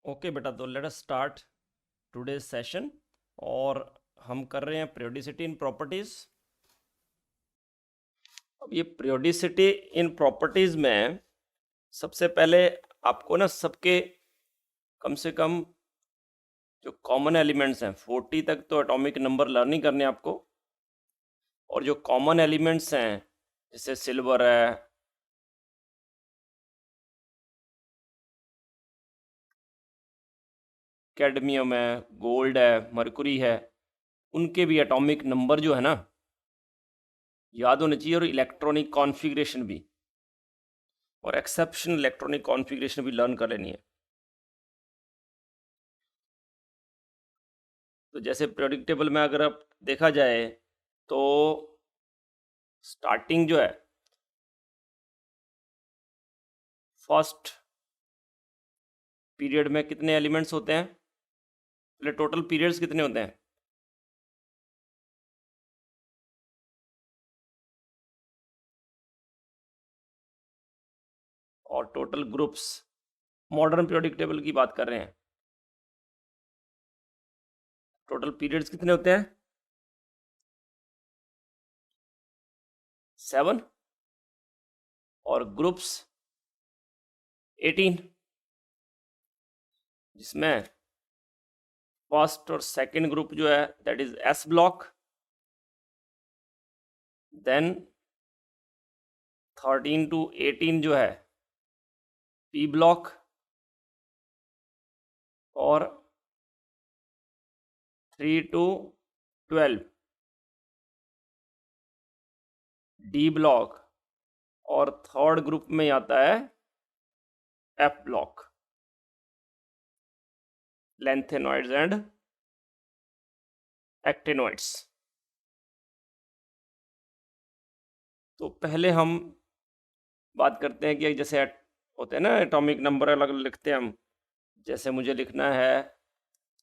Okay बेटा, तो let us start today's session. और हम कर रहे हैं पीरियोडिसिटी इन प्रॉपर्टीज। अब ये पीरियोडिसिटी इन प्रॉपर्टीज में सबसे पहले आपको ना सबके कम से कम जो कॉमन एलिमेंट्स हैं 40 तक तो एटॉमिक नंबर लर्न ही करने हैं आपको। और जो कॉमन एलिमेंट्स हैं जैसे सिल्वर है, कैडमियम है, गोल्ड है, मरकुरी है, उनके भी एटॉमिक नंबर जो है ना याद होने चाहिए, और इलेक्ट्रॉनिक कॉन्फ़िगरेशन भी, और एक्सेप्शनल इलेक्ट्रॉनिक कॉन्फ़िगरेशन भी लर्न कर लेनी है। तो जैसे पीरियोडिक टेबल में अगर अब देखा जाए तो स्टार्टिंग जो है फर्स्ट पीरियड में कितने एलिमेंट्स होते हैं, पहले टोटल पीरियड्स कितने होते हैं? और total groups, modern periodic table की बात कर रहे हैं, टोटल पीरियड्स कितने होते हैं? 7। और ग्रुप्स 18, जिसमें फर्स्ट और सेकंड ग्रुप जो है that is s block, then 13 to 18 जो है पी ब्लॉक, और 3 to 12 डी ब्लॉक, और थर्ड ग्रुप में आता है F block, lengthenoids and actinoids. तो पहले हम बात करते हैं कि जैसे होते हैं ना एटॉमिक नंबर अलग अलग लिखते हैं हम। जैसे मुझे लिखना है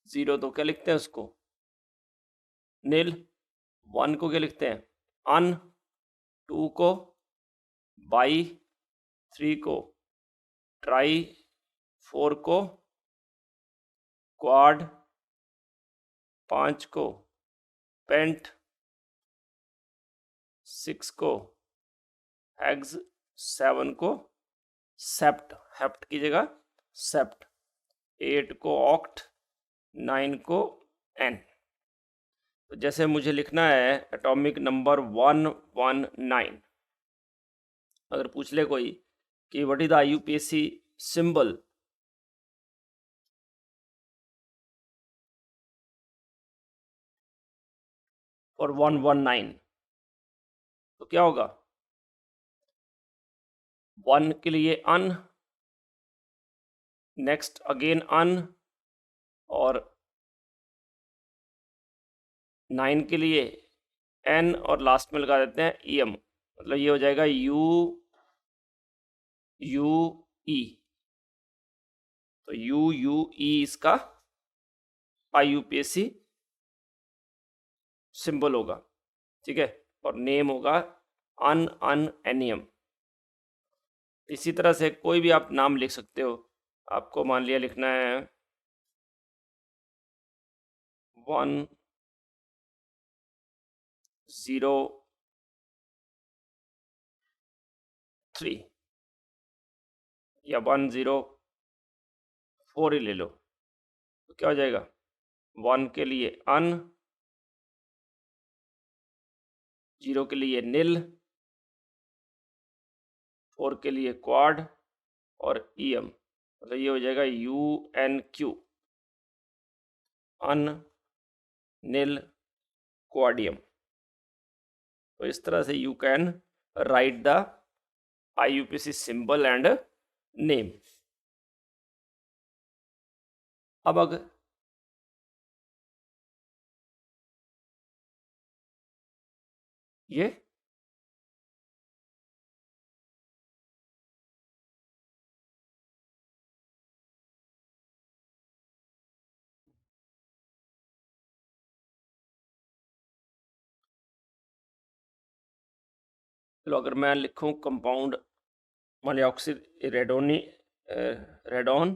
0 तो क्या लिखते हैं उसको? नील। 1 को क्या लिखते हैं? अन। 2 को बाई। 3 को ट्राई। 4 को क्वाड। 5 को पेंट। 6 को हेक्स। 7 को सेप्ट, हेप्ट की जगह सेप्ट। 8 को ऑक्ट। 9 को एन। तो जैसे मुझे लिखना है एटॉमिक नंबर 119, अगर पूछ ले कोई कि what is the IUPAC symbol for 119, तो क्या होगा? 1 के लिए अन, नेक्स्ट अगेन अन, और 9 के लिए एन, और लास्ट में लगा देते हैं ई एम, मतलब ये हो जाएगा यू यू ई। तो यू यू ई इसका आईयूपीएसी सिंबल होगा, ठीक है। और नेम होगा अन अन एनियम। इसी तरह से कोई भी आप नाम लिख सकते हो। आपको मान लिया लिखना है 103 या 104 ही ले लो, तो क्या हो जाएगा? 1 के लिए अन, 0 के लिए नील, 4 के लिए क्वाड, और ई एम, मतलब ये हो जाएगा यू एन क्यू, अन नील क्वाडियम। तो इस तरह से you can write the IUPAC symbol and name. अब अगर ये चलो, अगर मैं लिखूं कंपाउंड मान लिया oxy रेडोनी radon,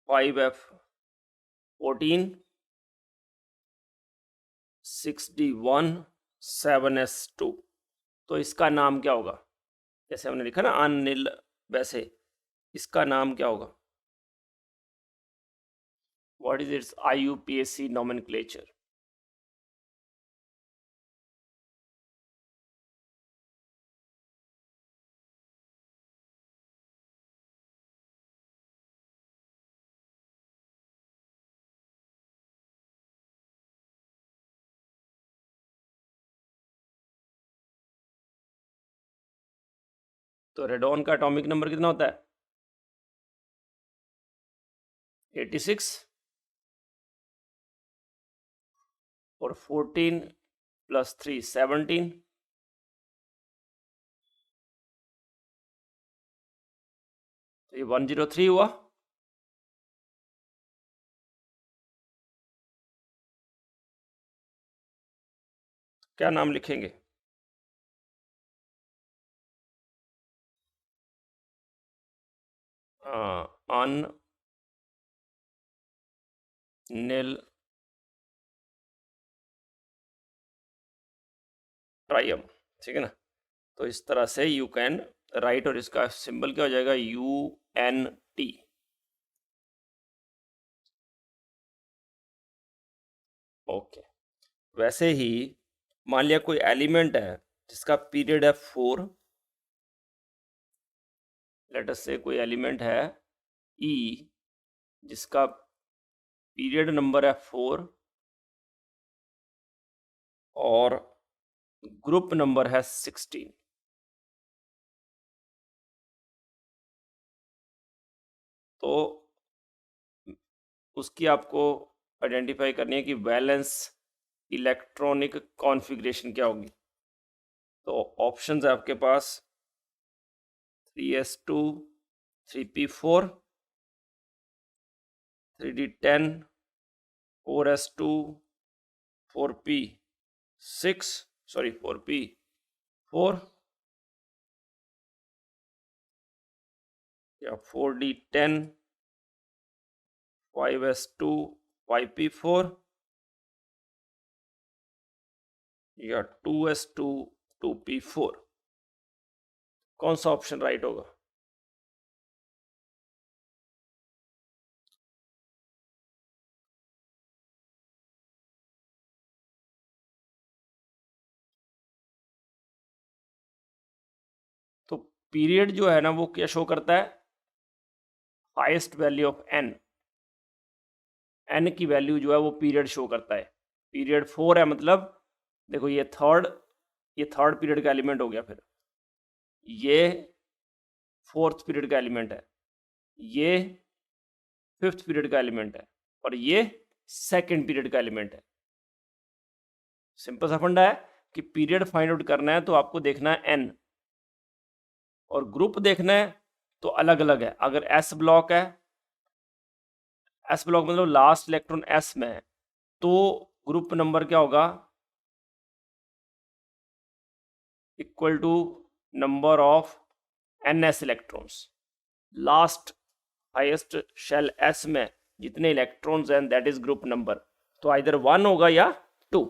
5F14 6D1 7S2। तो इसका नाम क्या होगा? जैसे हमने लिखा ना अनिल, वैसे इसका नाम क्या होगा? What is it's IUPAC nomenclature? तो रेडॉन का एटॉमिक नंबर कितना होता है? 86 और 14 + 3 17। तो ये 103 हुआ। क्या नाम लिखेंगे? अनिल ट्राइयम, ठीक है ना? तो इस तरह से यू कैन राइट, और इसका सिंबल क्या हो जाएगा? UNT। ओके। वैसे ही मान लिया कोई एलिमेंट है जिसका पीरियड है 4, लेट अस से कोई एलिमेंट है E जिसका पीरियड नंबर है 4 और ग्रुप नंबर है 16। तो उसकी आपको आइडेंटिफाई करनी है कि वैलेंस इलेक्ट्रॉनिक कॉन्फ़िगरेशन क्या होगी। तो ऑप्शंस है आपके पास 3s2 3p4 3d10 4s2 4p6 sorry 4p4 या 4d10 5s2 5p4 या 2s2 2p4। कौन सा ऑप्शन राइट होगा? तो पीरियड जो है ना वो क्या शो करता है? Highest value of n। n की वैल्यू जो है वो पीरियड शो करता है। पीरियड 4 है, मतलब देखो ये थर्ड पीरियड का एलिमेंट हो गया, फिर ये फोर्थ पीरियड का एलिमेंट है, ये फिफ्थ पीरियड का एलिमेंट है, और ये सेकंड पीरियड का एलिमेंट है। सिंपल सा फंडा है कि पीरियड फाइंड आउट करना है तो आपको देखना है n, और ग्रुप देखना है तो अलग अलग है। अगर s ब्लॉक है, s ब्लॉक मतलब लास्ट इलेक्ट्रॉन s में है, तो ग्रुप नंबर क्या होगा? Equal to number of ns electrons. Last highest shell s में जितने इलेक्ट्रॉन्स हैं दैट इज ग्रुप नंबर। तो आइदर 1 होगा या 2।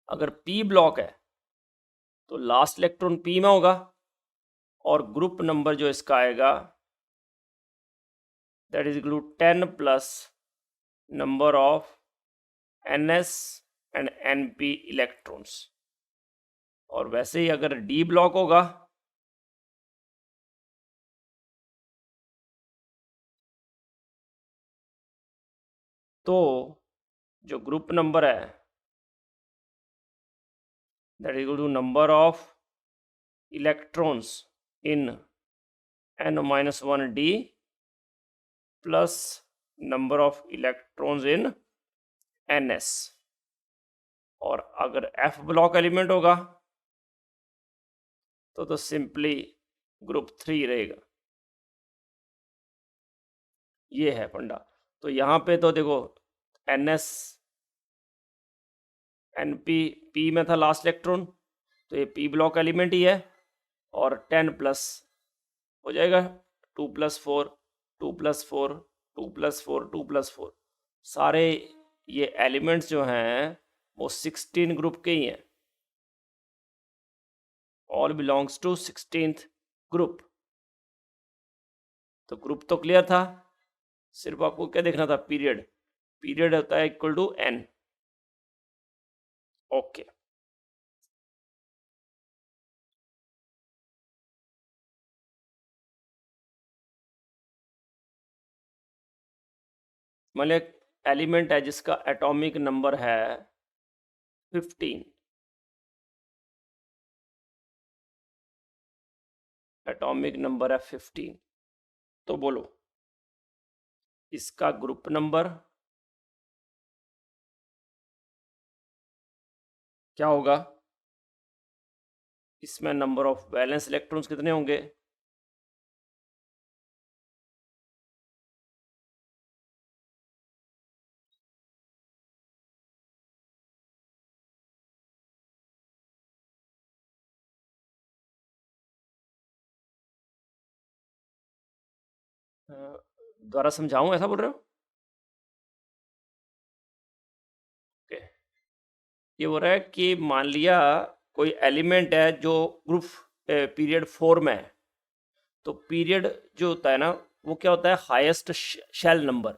अगर p ब्लॉक है तो लास्ट इलेक्ट्रॉन p में होगा, और ग्रुप नंबर जो इसका आएगा that is equal to 10 plus number of ns and np electrons. और वैसे ही अगर d ब्लॉक होगा तो जो ग्रुप नंबर है that is equal to number of electrons in n-1d plus number of electrons in ns। और अगर f ब्लॉक एलिमेंट होगा तो सिंपली ग्रुप 3 रहेगा। ये है फंडा। तो यहाँ पे तो देखो ns np p में था लास्ट इलेक्ट्रॉन, तो ये p ब्लॉक एलिमेंट ही है, और 10 प्लस हो जाएगा 2 + 4 2 + 4 2+4 सारे ये एलिमेंट्स जो हैं वो 16 ग्रुप के ही हैं, all belongs to 16th group. तो ग्रुप तो क्लियर था, सिर्फ आपको क्या देखना था, पीरियड। पीरियड होता है इक्वल टू n। ओके, मान लिया एलिमेंट है जिसका एटॉमिक नंबर है 15, एटॉमिक नंबर है 15, तो बोलो इसका ग्रुप नंबर क्या होगा? इसमें नंबर ऑफ वैलेंस इलेक्ट्रॉन्स कितने होंगे? दोबारा समझाऊं, ऐसा बोल रहे हो? ओके, ये बोल रहा है कि मान लिया कोई एलिमेंट है जो ग्रुप पीरियड 4 में है, तो पीरियड जो होता है ना वो क्या होता है, हाईएस्ट शेल नंबर।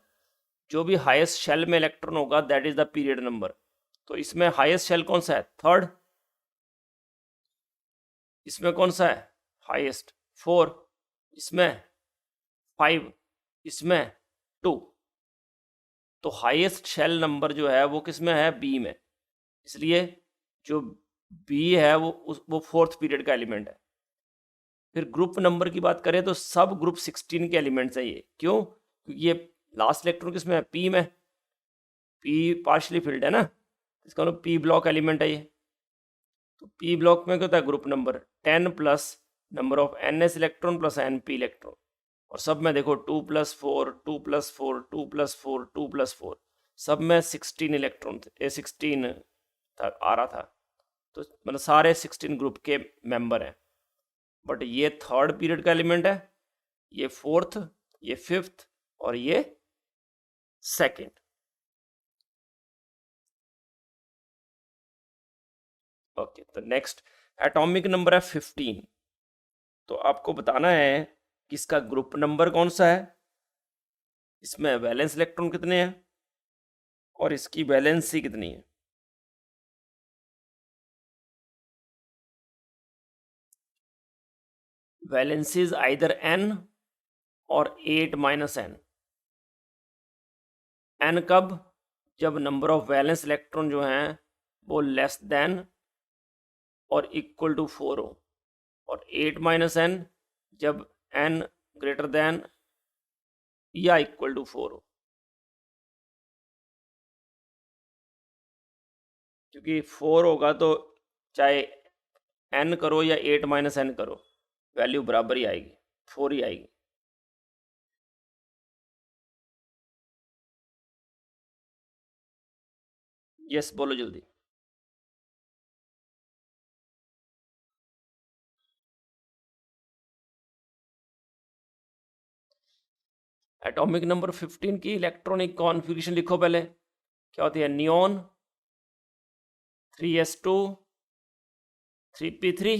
जो भी हाईएस्ट शेल में इलेक्ट्रॉन होगा that is the period number. तो इसमें हाईएस्ट शेल कौन सा है? 3rd। इसमें कौन सा है हाईएस्ट? 4। इसमें 5। इसमें 2। तो हाईएस्ट शेल नंबर जो है वो किस में है? बी में। इसलिए जो बी है वो 4th पीरियड का एलिमेंट है। फिर ग्रुप नंबर की बात करें तो सब ग्रुप 16 के एलिमेंट्स हैं ये। क्यों? क्योंकि ये लास्ट इलेक्ट्रॉन किस में है? पी में। पी पार्शली फिल्ड है ना, इसका मतलब पी ब्लॉक एलिमेंट है ये। तो पी ब्लॉक में क्या होता है? Group number 10 plus number of NS electron plus NP electron. और सब में देखो 2+4 2+4 2+4 2+4, सब में 16 इलेक्ट्रॉन थे, 16 था आ रहा था। तो मतलब सारे 16 ग्रुप के मेंबर हैं। बट ये 3rd पीरियड का एलिमेंट है, ये 4th, ये 5th और ये 2nd। ओके, तो नेक्स्ट एटॉमिक नंबर है 15। तो आपको बताना है कि इसका ग्रुप नंबर कौन सा है, इसमें वैलेंस इलेक्ट्रॉन कितने हैं और इसकी वैलेंसी कितनी है। वैलेंसी इज आइदर n और 8 - n। n कब? जब नंबर ऑफ वैलेंस इलेक्ट्रॉन जो हैं वो लेस देन और इक्वल टू 4 हो, और 8 - n जब n ग्रेटर देन या इक्वल टू 4 हो। क्योंकि 4 होगा तो चाहे n करो या 8 - n करो, वैल्यू बराबर ही आएगी, 4 ही आएगी। यस, बोलो जल्दी। एटॉमिक नंबर 15 की इलेक्ट्रॉनिक कॉन्फ़िगरेशन लिखो पहले। क्या होती है? Neon 3s2 3p3।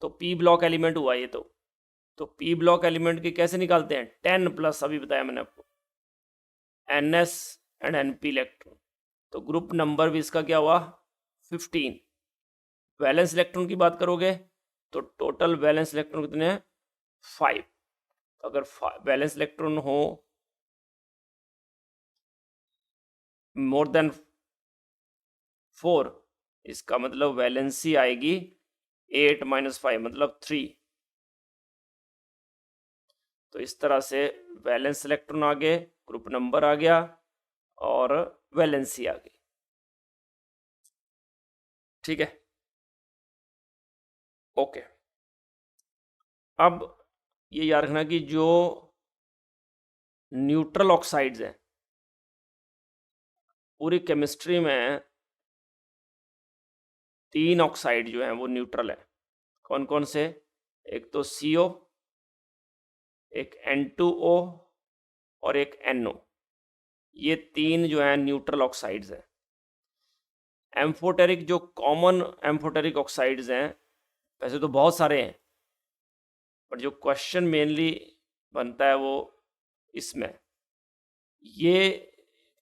तो p ब्लॉक एलिमेंट हुआ ये। तो p ब्लॉक एलिमेंट की कैसे निकालते हैं? 10 प्लस, अभी बताया मैंने आपको, NS एंड NP इलेक्ट्रॉन। तो ग्रुप नंबर भी इसका क्या हुआ? 15। वैलेंस इलेक्ट्रॉन की बात करोगे तो टोटल वैलेंस इलेक्ट्रॉन कितने हैं? 5। अगर वैलेंस इलेक्ट्रॉन हो मोर देन 4, इसका मतलब वैलेंसी आएगी 8 - 5 मतलब 3। तो इस तरह से वैलेंस इलेक्ट्रॉन आ गए, ग्रुप नंबर आ गया और वैलेंसी आ गई। ठीक है, ओके। अब ये याद रखना कि जो न्यूट्रल ऑक्साइड्स हैं, पूरी केमिस्ट्री में 3 ऑक्साइड जो हैं वो न्यूट्रल है। कौन कौन से? एक तो CO, एक N2O और एक NO, ये 3 जो है न्यूट्रल ऑक्साइड्स हैं। एम्फोटेरिक जो कॉमन एम्फोटेरिक ऑक्साइड्स हैं, वैसे तो बहुत सारे हैं, बट जो क्वेश्चन मेनली बनता है वो इसमें, ये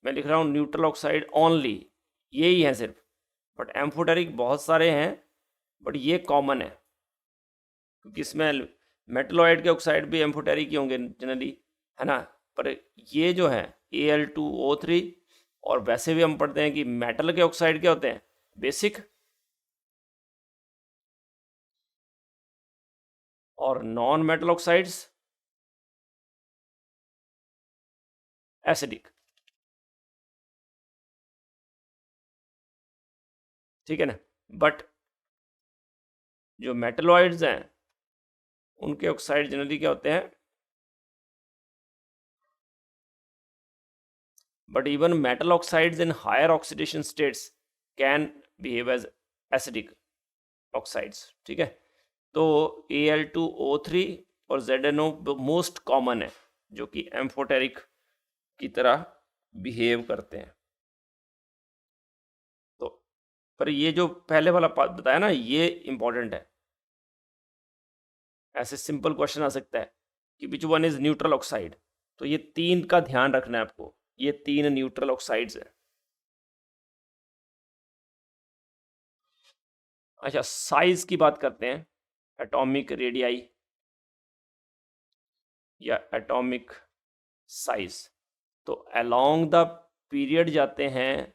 मैं लिख रहा हूँ न्यूट्रल ऑक्साइड ओनली, यही है सिर्फ, बट एम्फोटेरिक बहुत सारे हैं, बट ये कॉमन है, क्योंकि इसमें मेटलॉइड के ऑक्साइड भी एम्फोटेरिक ही होंगे जनरली, है ना। पर ये जो है Al2O3, और वैसे भी हम पढ़ते हैं कि मेटल के ऑक्साइड क्या होते हैं, बेसिक, और नॉन मेटल ऑक्साइड्स एसिडिक। ठीक है ना। बट जो मेटलॉइड्स हैं उनके ऑक्साइड जनरली क्या होते हैं, but even metal oxides in higher oxidation states can behave as acidic oxides। ठीक है, तो Al2O3 और ZNO मोस्ट कॉमन है, जो कि एम्फोटेरिक की तरह बिहेव करते हैं। तो पर ये जो पहले वाला बताया ना, ये इंपॉर्टेंट है, ऐसे सिंपल क्वेश्चन आ सकता है कि which one is neutral oxide, तो ये 3 का ध्यान रखना है आपको, ये 3 न्यूट्रल ऑक्साइड्स हैं। अच्छा, साइज की बात करते हैं, एटॉमिक रेडियाई या एटॉमिक साइज। तो अलोंग द पीरियड जाते हैं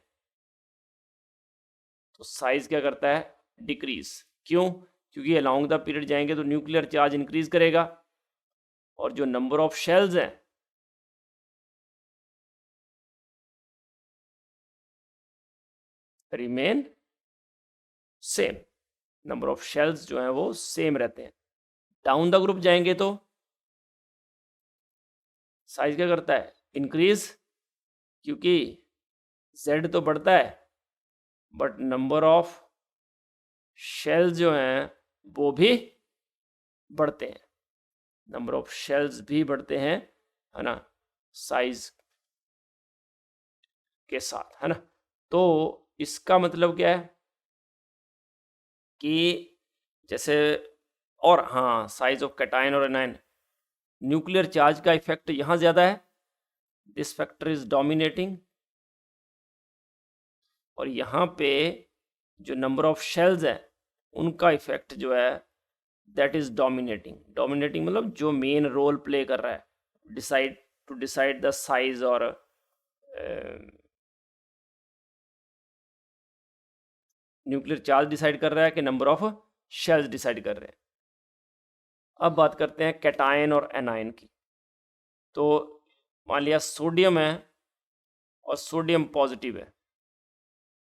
तो साइज क्या करता है, डिक्रीज। क्यों? क्योंकि अलोंग द पीरियड जाएंगे तो न्यूक्लियर चार्ज इंक्रीज करेगा, और जो नंबर ऑफ शेल्स हैं remain same, number of shells जो हैं वो सेम रहते हैं। डाउन द ग्रुप जाएंगे तो साइज क्या करता है, इंक्रीज, क्योंकि Z तो बढ़ता है बट नंबर ऑफ शेल्स जो हैं वो भी बढ़ते हैं, नंबर ऑफ शेल्स भी बढ़ते हैं, है ना, साइज के साथ, है ना। तो इसका मतलब क्या है कि जैसे, और हाँ, साइज ऑफ कैटायन और एनायन, न्यूक्लियर चार्ज का इफेक्ट यहाँ ज़्यादा है, दिस फैक्टर इज डोमिनेटिंग, और यहाँ पे जो नंबर ऑफ शेल्स है उनका इफेक्ट जो है दैट इज डोमिनेटिंग। डोमिनेटिंग मतलब जो मेन रोल प्ले कर रहा है, decide to decide the size, और न्यूक्लियर चार्ज डिसाइड कर रहा है कि नंबर ऑफ शेल्स डिसाइड कर रहे हैं। अब बात करते हैं कैटायन और एनायन की। तो मान लिया सोडियम है और सोडियम पॉजिटिव है,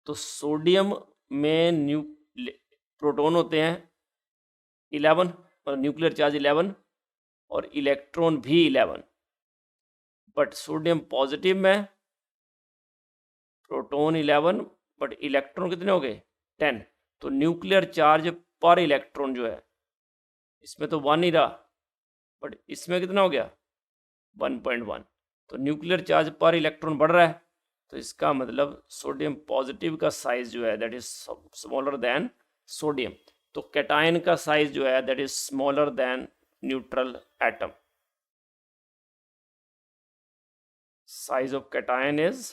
तो सोडियम में प्रोटॉन होते हैं 11 और न्यूक्लियर चार्ज 11 और इलेक्ट्रॉन भी 11, बट सोडियम पॉजिटिव में प्रोटॉन 11 बट इलेक्ट्रॉन कितने हो गए, 10। तो न्यूक्लियर चार्ज पर इलेक्ट्रॉन जो है, इसमें तो 1 ही रहा, बट इसमें कितना हो गया, 1.1। तो न्यूक्लियर चार्ज पर इलेक्ट्रॉन बढ़ रहा है, तो इसका मतलब सोडियम पॉजिटिव का साइज जो है that is smaller than sodium. तो कैटायन का साइज जो है that is smaller than neutral atom. Size of cation is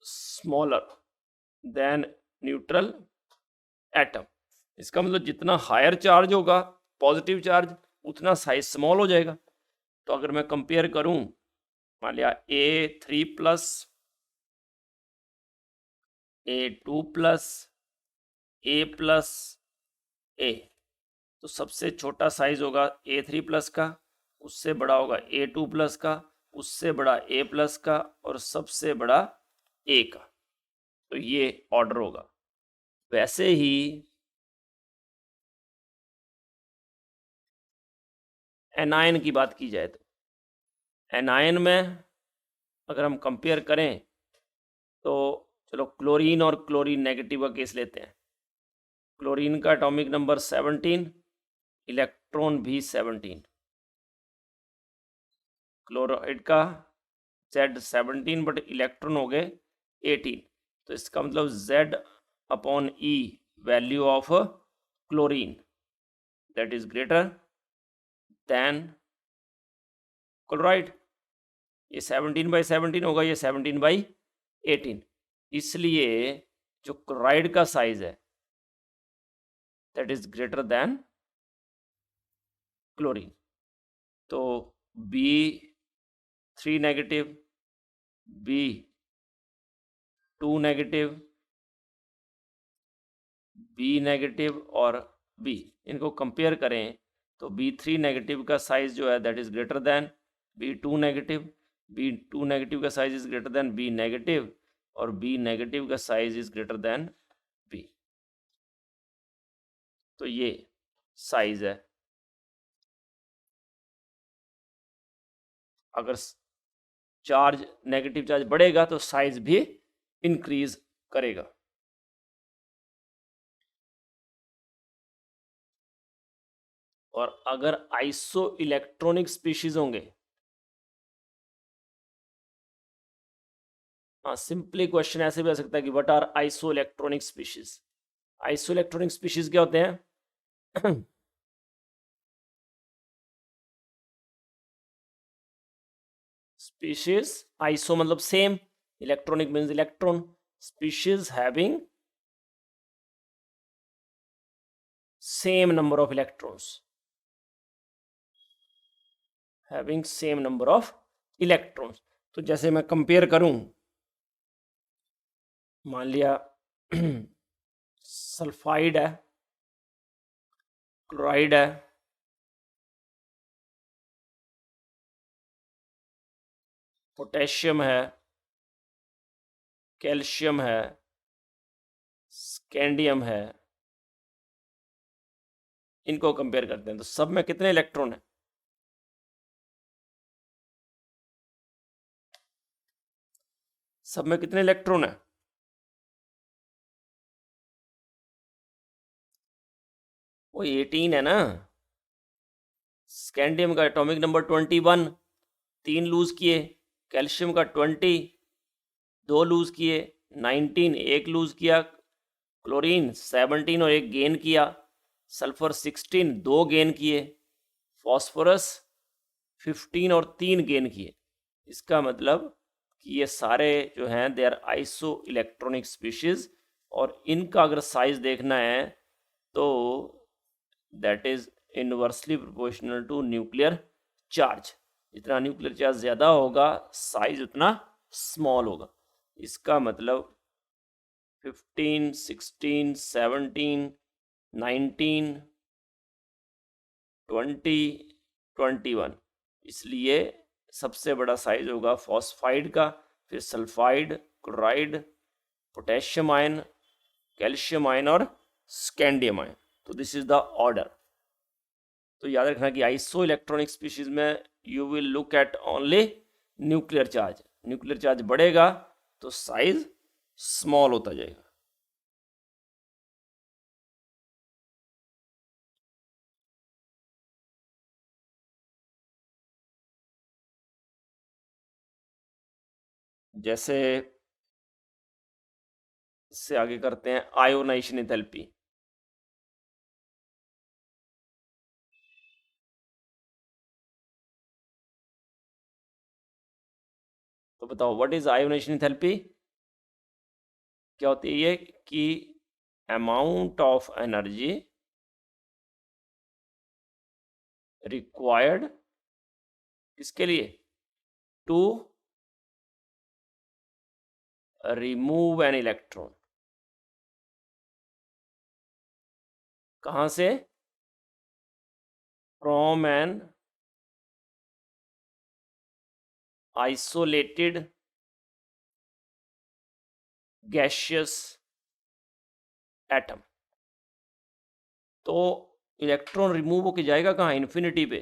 smaller than neutral atom. इसका मतलब जितना हायर चार्ज होगा पॉजिटिव चार्ज, उतना साइज स्मॉल हो जाएगा। तो अगर मैं कंपेयर करूं, मान लिया A3 plus, A2 plus, A plus A, तो सबसे छोटा साइज होगा A3 प्लस का, उससे बड़ा होगा A2 प्लस का, उससे बड़ा A प्लस का, और सबसे बड़ा A का। तो ये ऑर्डर होगा। वैसे ही एनायन की बात की जाए तो एनायन में अगर हम कंपेयर करें तो चलो क्लोरीन और क्लोरीन नेगेटिव का केस लेते हैं। क्लोरीन का एटॉमिक नंबर 17, इलेक्ट्रॉन भी 17, क्लोराइड का Z17 बट इलेक्ट्रॉन हो गए 18, तो इसका मतलब Z/E value of chlorine that is greater then chloride. ये 17/17 होगा, ये 17/18, इसलिए जो क्लोराइड का साइज है that is greater than chlorine. तो B3 negative, B2 negative, B negative और B, इनको कंपेयर करें तो B3 नेगेटिव का साइज जो है that is greater than B2 negative, B2 negative का size is greater than B negative, और B नेगेटिव का size is greater than B। तो ये साइज है। अगर चार्ज नेगेटिव चार्ज बढ़ेगा तो साइज भी इंक्रीज करेगा। और अगर आइसो इलेक्ट्रॉनिक स्पीशीज होंगे, हाँ सिंपली क्वेश्चन ऐसे भी आ सकता है कि what are isoelectronic species. Isoelectronic species क्या होते हैं? स्पीशीज, आइसो मतलब same, electronic means electron, species having same number of electrons, having same number of electrons. तो जैसे मैं कंपेयर करूं, मान लिया सल्फाइड है, क्लोराइड है, पोटेशियम है, कैल्शियम है, स्कैंडियम है, इनको कंपेयर करते हैं तो सब में कितने इलेक्ट्रॉन है? सब में कितने इलेक्ट्रॉन है? वो 18 है ना। स्कैंडियम का एटॉमिक नंबर 21, 3 लूज किए, कैल्शियम का 20, 2 लूज किए, 19, 1 लूज किया, क्लोरीन 17 और 1 गेन किया, सल्फर 16, 2 गेन किए, फॉस्फोरस 15 और 3 गेन किए। इसका मतलब कि ये सारे जो हैं they are isoelectronic species, और इनका अगर साइज देखना है तो that is inversely proportional to nuclear charge. जितना न्यूक्लियर चार्ज ज़्यादा होगा साइज उतना स्मॉल होगा। इसका मतलब 15, 16, 17, 19, 20, 21, इसलिए सबसे बड़ा साइज होगा फॉस्फाइड का, फिर sulphide, chloride, potassium ion, calcium ion और स्कैंडियम आयन। तो दिस इज द ऑर्डर। तो याद रखना कि आइसो इलेक्ट्रॉनिक स्पीशीज में you will look at only nuclear charge. Nuclear charge बढ़ेगा तो साइज स्मॉल होता जाएगा। जैसे इससे आगे करते हैं आयोनाइजेशन एंथैल्पी। तो बताओ व्हाट इज आयोनाइजेशन एंथैल्पी? क्या होती है ये कि अमाउंट ऑफ एनर्जी रिक्वायर्ड किसके लिए? To remove an electron. कहां से? From an isolated gaseous atom. तो इलेक्ट्रॉन रिमूव होके जाएगा कहाँ? इन्फिनिटी पे।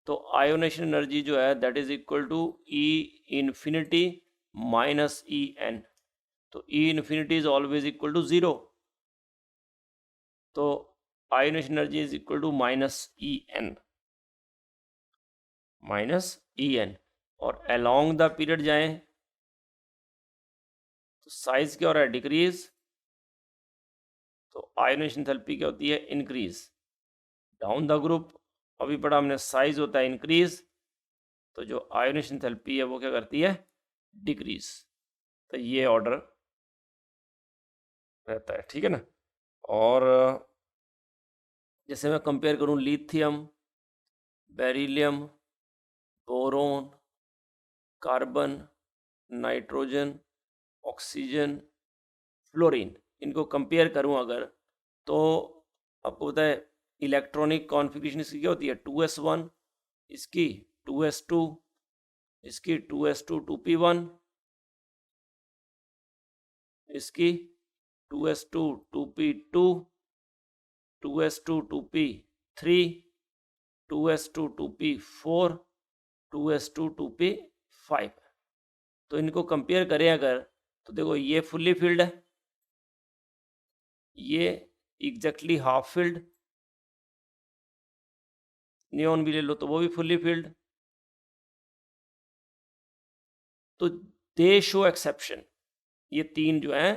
तो आयोनेशन एनर्जी जो है that is equal to E infinity minus E N. तो E infinity is always equal to 0। तो ionisation energy is equal to minus E N, minus E N. और अलोंग द पीरियड जाएं तो size क्या हो रहा है, डिक्रीज, तो आयोनाइजेशन एंथैल्पी क्या होती है, इंक्रीज। डाउन द ग्रुप अभी पढ़ा हमने, साइज होता है इंक्रीज, तो जो आयोनाइजेशन एंथैल्पी है वो क्या करती है, डिक्रीज। तो ये ऑर्डर रहता है, ठीक है ना। और जैसे मैं कंपेयर करूं lithium, beryllium, boron, carbon, nitrogen, oxygen, fluorine, इनको कंपेयर करूं अगर, तो आपको पता है इलेक्ट्रॉनिक कॉन्फ़िगरेशन इसकी क्या होती है, 2s1, इसकी 2s2, इसकी 2s2 2p1, इसकी 2s2 2p2, 2s2 2p3, 2s2 2p4, 2s2 2p5। तो इनको कंपेयर करें अगर, तो देखो ये फुल्ली फिल्ड है, ये एग्जैक्टली हाफ फिल्ड, नियॉन भी ले लो तो वो भी फुल्ली फिल्ड, तो दे शो एक्सेप्शन। ये तीन जो हैं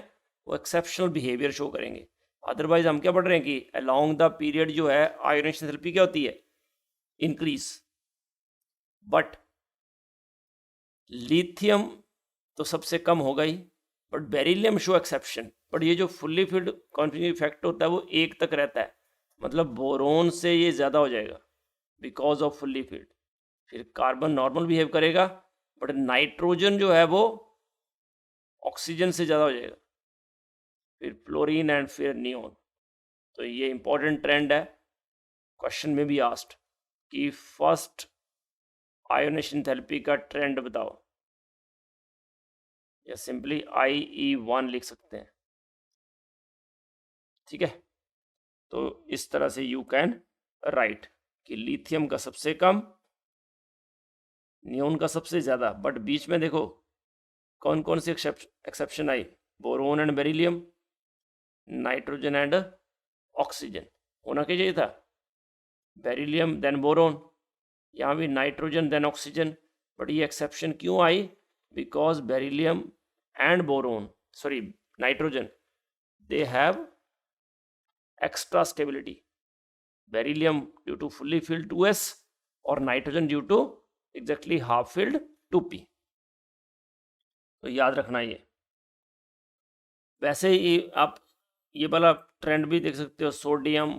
वो एक्सेप्शनल बिहेवियर शो करेंगे। अदरवाइज हम क्या पढ़ रहे हैं कि अलोंग द पीरियड जो है आयोनाइजेशन एंथैल्पी क्या होती है, इंक्रीज। बट लिथियम तो सबसे कम होगा ही, but beryllium show exception. But ये जो फुल्ली फिल्ड कॉन्फिगरेशन इफेक्ट होता है वो एक तक रहता है, मतलब बोरोन से ये ज़्यादा हो जाएगा बिकॉज ऑफ फुल्ली फिल्ड। फिर कार्बन नॉर्मल बिहेव करेगा, बट नाइट्रोजन जो है वो ऑक्सीजन से ज़्यादा हो जाएगा, फिर फ्लोरीन एंड फिर नियोन। तो ये इंपॉर्टेंट ट्रेंड है, क्वेश्चन में भी आस्ट कि फर्स्ट आयोनेशन एंथैल्पी का ट्रेंड बताओ, या सिंपली IE1 लिख सकते हैं, ठीक है। तो इस तरह से यू कैन राइट कि लिथियम का सबसे कम, नियोन का सबसे ज़्यादा, बट बीच में देखो कौन कौन सी एक्सेप्शन आई, boron and beryllium, nitrogen and oxygen. होना क्या चाहिए था, बेरिलियम देन बोरोन, यहाँ भी नाइट्रोजन देन ऑक्सीजन। बट ये एक्सेप्शन क्यों आई, because beryllium and boron, sorry nitrogen, they have extra stability, beryllium due to fully filled 2s और nitrogen due to exactly half filled 2p। तो याद रखना ये। वैसे ही आप ये वाला ट्रेंड भी देख सकते हो, sodium,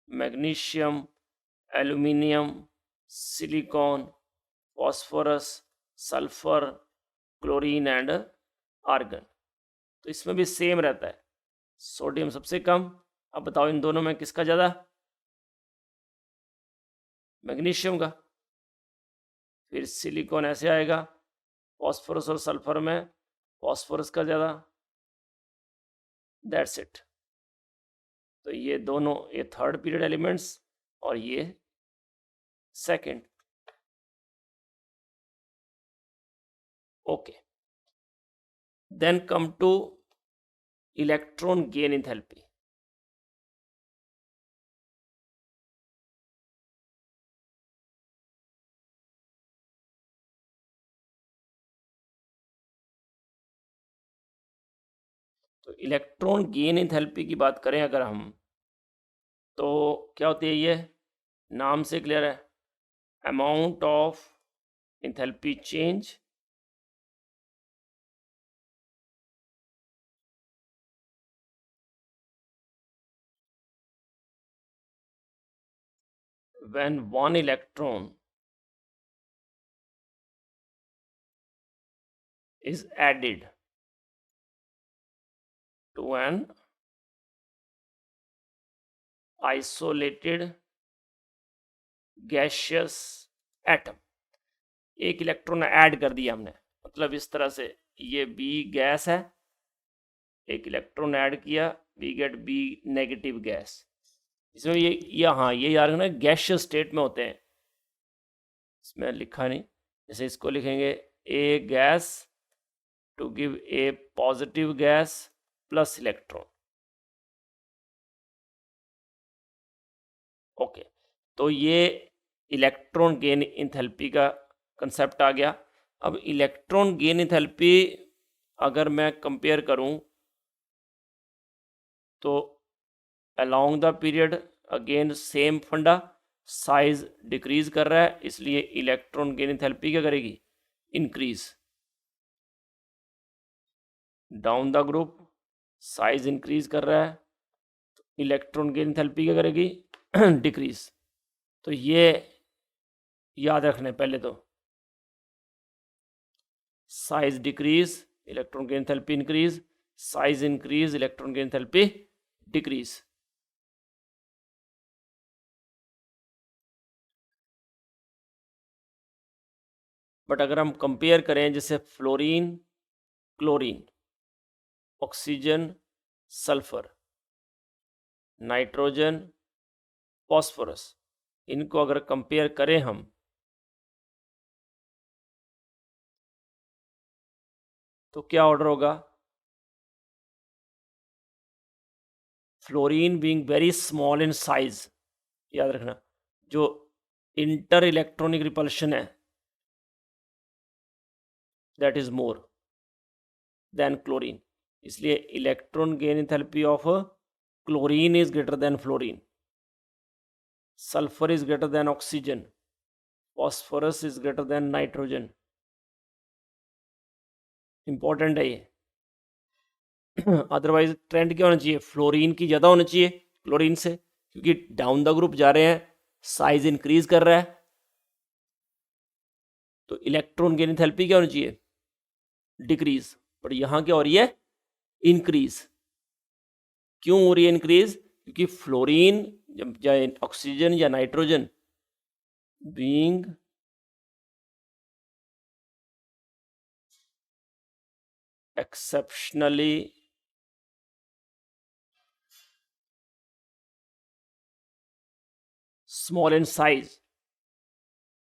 magnesium, aluminium, silicon, phosphorus, sulphur, chlorine and argon. तो इसमें भी सेम रहता है, सोडियम सबसे कम। अब बताओ इन दोनों में किसका ज़्यादा, मैग्नीशियम का। फिर सिलिकॉन ऐसे आएगा, फॉस्फोरस और सल्फर में फॉस्फोरस का ज़्यादा, दैट्स इट। तो ये दोनों, ये थर्ड पीरियड एलिमेंट्स और ये second. Okay, then come to electron gain enthalpy. तो इलेक्ट्रॉन गेन एंथैल्पी की बात करें अगर हम, तो क्या होती है ये, नाम से क्लियर है, amount of enthalpy change when one electron is added to an isolated gaseous atom। एक इलेक्ट्रॉन ऐड कर दिया हमने, मतलब इस तरह से, ये बी गैस है, एक इलेक्ट्रॉन ऐड किया, we get B negative gas. इसमें ये हाँ ये यार ना गैसियस स्टेट में होते हैं, इसमें लिखा नहीं, जैसे इसको लिखेंगे a gas to give a positive gas plus electron. Okay, तो ये इलेक्ट्रॉन गेन एंथैल्पी का कंसेप्ट आ गया। अब इलेक्ट्रॉन गेन एंथैल्पी अगर मैं कंपेयर करूं तो along the period again same फंडा, साइज डिक्रीज कर रहा है, इसलिए इलेक्ट्रॉन गेन एंथैल्पी क्या करेगी, increase. Down the group size increase कर रहा है, तो इलेक्ट्रॉन गेन एंथैल्पी क्या करेगी, डिक्रीज। तो ये याद रखना है पहले, तो size decrease electron gain enthalpy increase, size increase electron gain enthalpy decrease. But अगर हम कंपेयर करें जैसे fluorine, chlorine, oxygen, sulphur, nitrogen, phosphorus, इनको अगर कंपेयर करें हम, तो क्या ऑर्डर होगा, fluorine being very small in size, याद रखना, जो इंटर इलेक्ट्रॉनिक रिपल्शन है that is more than chlorine, इसलिए electron gain enthalpy of chlorine is greater than fluorine, sulphur is greater than oxygen, phosphorus is greater then nitrogen. Important है ये, otherwise trend क्या होना चाहिए, फ्लोरीन की ज़्यादा होना चाहिए क्लोरीन से, क्योंकि डाउन द ग्रुप जा रहे हैं, साइज इंक्रीज कर रहा है, तो इलेक्ट्रॉन गेन एंथैल्पी क्या होनी चाहिए, डिक्रीज। पर यहाँ क्या हो रही है, इंक्रीज। क्यों हो रही है इंक्रीज, क्योंकि फ्लोरीन या ऑक्सीजन या nitrogen being exceptionally small in size,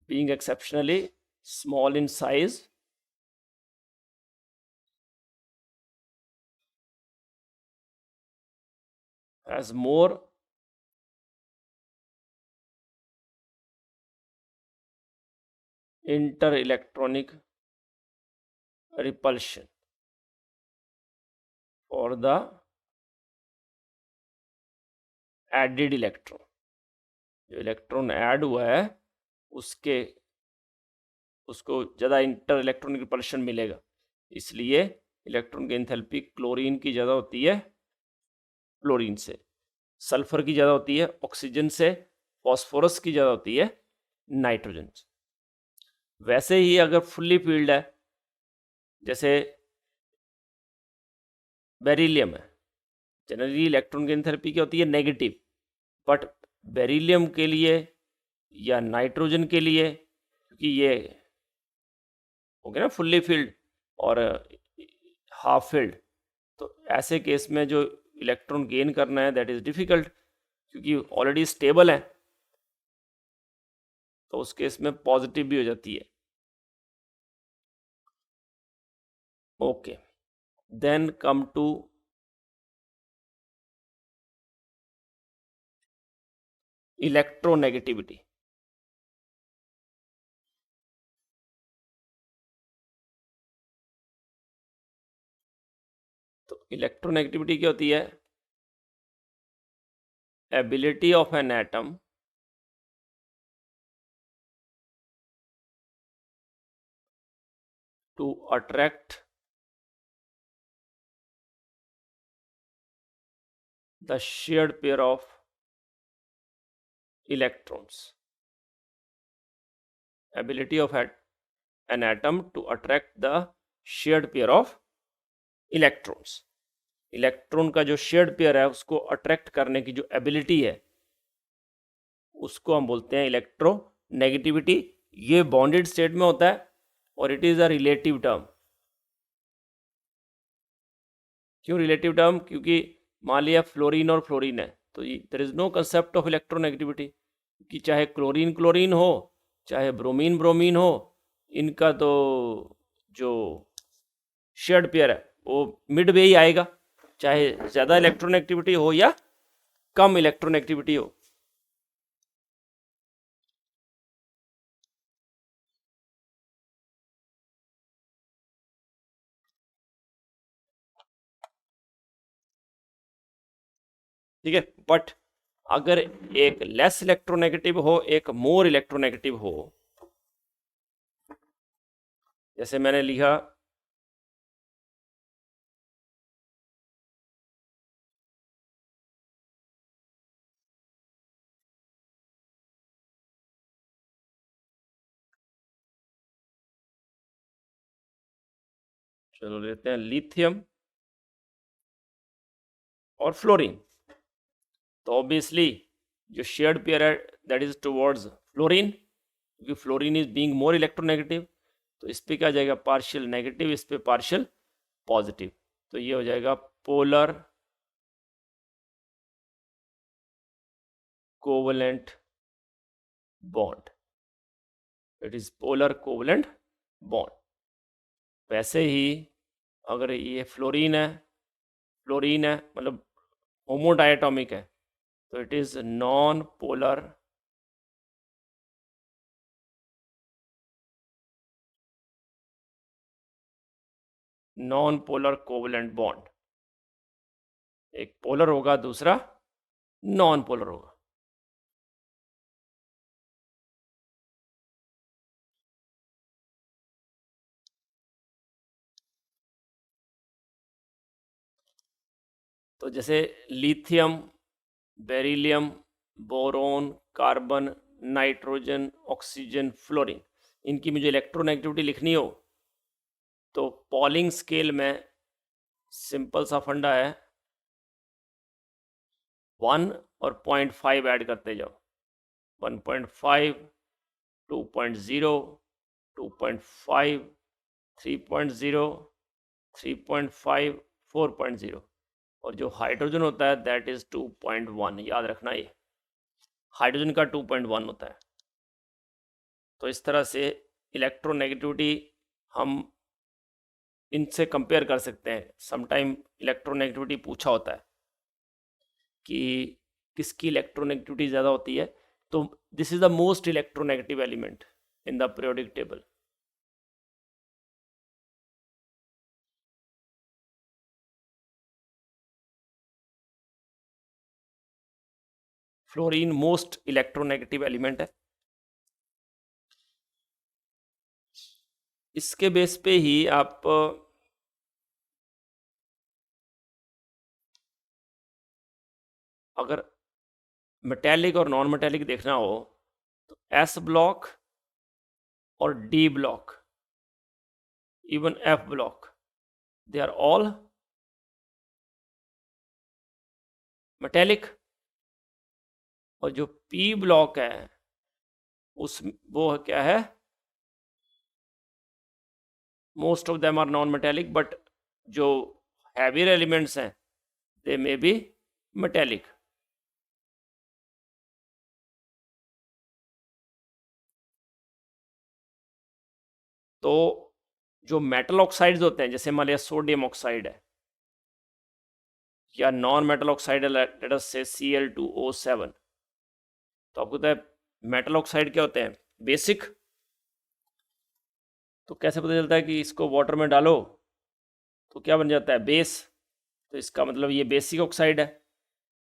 being exceptionally small in size, has more inter-electronic repulsion for the added electron, जो इलेक्ट्रॉन ऐड हुआ है उसको ज़्यादा इंटर इलेक्ट्रॉनिक रिपल्शन मिलेगा, इसलिए इलेक्ट्रॉन की एंथैल्पी क्लोरीन की ज़्यादा होती है फ्लोरीन से, सल्फर की ज़्यादा होती है ऑक्सीजन से, फॉस्फोरस की ज़्यादा होती है नाइट्रोजन से। वैसे ही अगर फुल्ली फील्ड है, जैसे बेरिलियम है, जनरली इलेक्ट्रॉन की एंथैल्पी क्या होती है, नेगेटिव, बट बेरिलियम के लिए या नाइट्रोजन के लिए, क्योंकि ये हो गया ना फुल्ली फील्ड और हाफ फील्ड, तो ऐसे केस में जो इलेक्ट्रॉन गेन करना है दैट इज डिफिकल्ट, क्योंकि ऑलरेडी स्टेबल है, तो उस केस में पॉजिटिव भी हो जाती है। Okay, then come to electronegativity. तो इलेक्ट्रोनेगेटिविटी क्या होती है, ability of an atom to attract the shared pair of electrons, ability of an atom to attract the shared pair of electrons, electron का जो शेयर्ड पेयर है उसको attract करने की जो एबिलिटी है उसको हम बोलते हैं इलेक्ट्रोनेगेटिविटी। ये बॉन्डेड स्टेट में होता है और it is a relative term. क्यों रिलेटिव टर्म, क्योंकि मान लिया फ्लोरीन और फ्लोरीन है, तो there is no concept of electronegativity, कि चाहे क्लोरीन क्लोरीन हो चाहे ब्रोमीन ब्रोमीन हो, इनका तो जो शेयर्ड पेयर है वो मिड वे ही आएगा, चाहे ज़्यादा इलेक्ट्रोनेगेटिविटी हो या कम इलेक्ट्रोनेगेटिविटी हो। ठीक है। बट अगर एक लेस इलेक्ट्रोनेगेटिव हो, एक मोर इलेक्ट्रोनेगेटिव हो, जैसे मैंने लिखा चलो लेते हैं लिथियम और फ्लोरीन, तो ऑब्वियसली जो शेयर्ड पेयर है दैट इज टुवर्ड्स फ्लोरीन, क्योंकि fluorine is being more electronegative, तो इस पे क्या आ जाएगा, पार्शियल नेगेटिव, इस पे पार्शियल पॉजिटिव, तो ये हो जाएगा polar covalent bond, it is polar covalent bond. वैसे ही अगर ये फ्लोरीन है, मतलब होमोडायटोमिक है, तो it is non polar covalent bond, एक पोलर होगा दूसरा नॉन पोलर होगा। तो जैसे lithium, beryllium, boron, carbon, nitrogen, oxygen, fluorine, इनकी मुझे इलेक्ट्रोनेगेटिविटी लिखनी हो तो पॉलिंग स्केल में सिंपल सा फंडा है, 1 और 0.5 ऐड करते जाओ, 1.5, 2.0, 2.5, 3.0, 3.5, 4.0, और जो हाइड्रोजन होता है दैट इज 2.1, याद रखना ये हाइड्रोजन का 2.1 होता है। तो इस तरह से इलेक्ट्रोनेगेटिविटी हम इनसे कंपेयर कर सकते हैं। समटाइम इलेक्ट्रोनेगेटिविटी पूछा होता है कि किसकी इलेक्ट्रोनेगेटिविटी ज़्यादा होती है, तो this is the most electronegative element in the periodic table. Fluorine most electronegative element है। इसके बेस पे ही आप अगर मेटेलिक और नॉन मेटेलिक देखना हो तो एस ब्लॉक और d block, even f block, they are all metallic, और जो पी ब्लॉक है उस वो क्या है, most of them are non metallic, but जो हैवियर एलिमेंट्स हैं दे मे बी मेटेलिक। तो जो मेटल ऑक्साइड्स होते हैं, जैसे मान लिया सोडियम ऑक्साइड है या नॉन मेटल ऑक्साइड है, लेट अस से Cl2O7, तो आपको पता है मेटल ऑक्साइड क्या होते हैं, बेसिक। तो कैसे पता चलता है कि इसको वाटर में डालो तो क्या बन जाता है, बेस, तो इसका मतलब ये बेसिक ऑक्साइड है।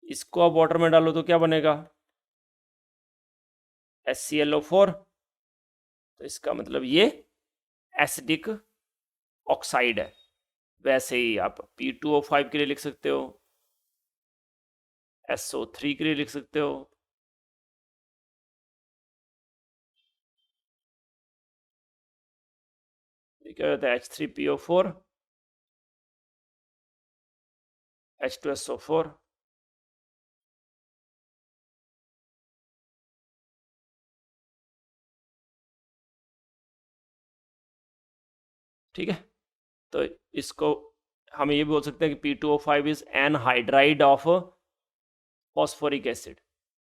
इसको आप वाटर में डालो तो क्या बनेगा, HClO4, तो इसका मतलब ये एसिडिक ऑक्साइड है। वैसे ही आप P2O5 के लिए लिख सकते हो, SO3 के लिए लिख सकते हो, ये क्या होता है H3PO4, H2SO4, ठीक है। तो इसको हम ये बोल सकते हैं कि P2O5 is an hydride of phosphoric acid,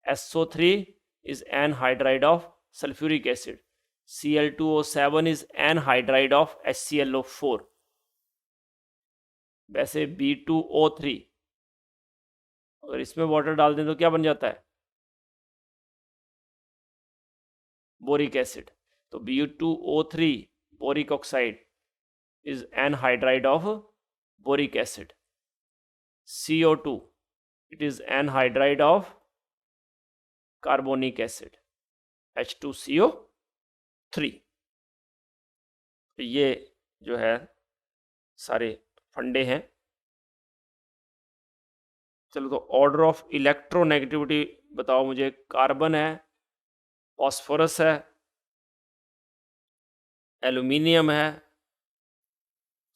SO3 is anhydride of sulfuric acid, Cl2O7 is anhydride of HClO4। वैसे B2O3 अगर इसमें वाटर डाल दें तो क्या बन जाता है, बोरिक एसिड, तो Bu2O3 boric oxide is anhydride of boric acid, CO2 it is anhydride of carbonic acid H2CO3। ये जो है सारे फंडे हैं। चलो तो ऑर्डर ऑफ इलेक्ट्रोनेगेटिविटी बताओ मुझे। कार्बन है, फॉस्फोरस है, एल्यूमिनियम है,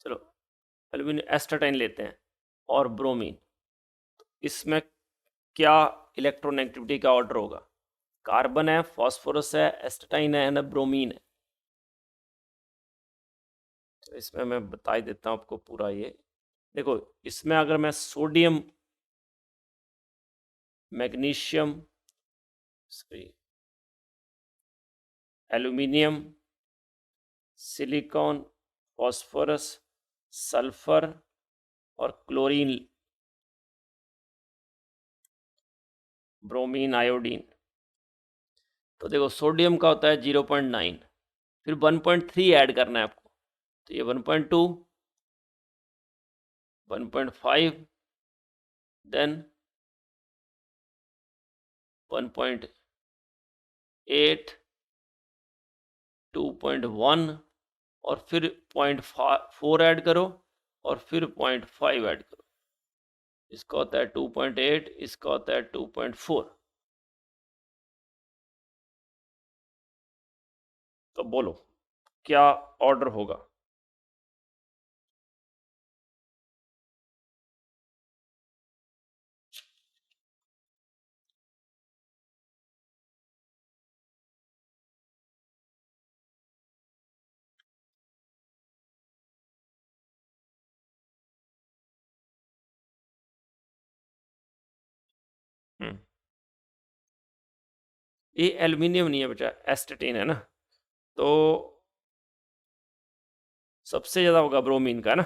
चलो एल्यूमिनियम एस्टाटाइन लेते हैं, और ब्रोमीन। इसमें क्या इलेक्ट्रोनेगेटिविटी का ऑर्डर होगा? कार्बन है, फॉस्फोरस है, एस्टाटाइन है ना, ब्रोमीन है। तो इसमें मैं बता ही देता हूँ आपको पूरा। ये देखो, इसमें अगर मैं sodium, magnesium, aluminium, silicon, phosphorus, sulphur और क्लोरीन, ब्रोमीन, आयोडीन। तो देखो सोडियम का होता है 0.9, फिर 1.3 ऐड करना है आपको, तो ये 1.2, 1.5, देन 1.8, 2.1 और फिर 0.4 ऐड करो और फिर 0.5 ऐड करो। इसका होता है 2.8, इसका होता है 2.4। तो बोलो क्या ऑर्डर होगा? ये एल्यूमिनियम नहीं है बेटा, एस्टेटिन है ना। तो सबसे ज़्यादा होगा ब्रोमीन का ना।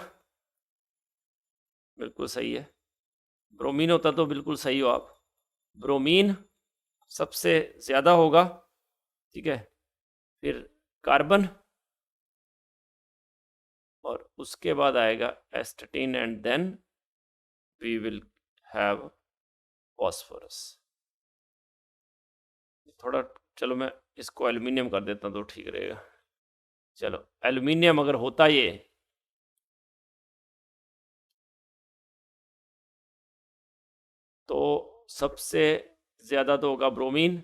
बिल्कुल सही है, ब्रोमीन होता तो बिल्कुल सही हो आप। ब्रोमीन सबसे ज़्यादा होगा, ठीक है। फिर कार्बन, और उसके बाद आएगा astatine, and then we will have phosphorus. थोड़ा, चलो मैं इसको एल्यूमिनियम कर देता हूँ तो ठीक रहेगा। चलो एल्यूमिनियम अगर होता ये, तो सबसे ज़्यादा तो होगा ब्रोमीन,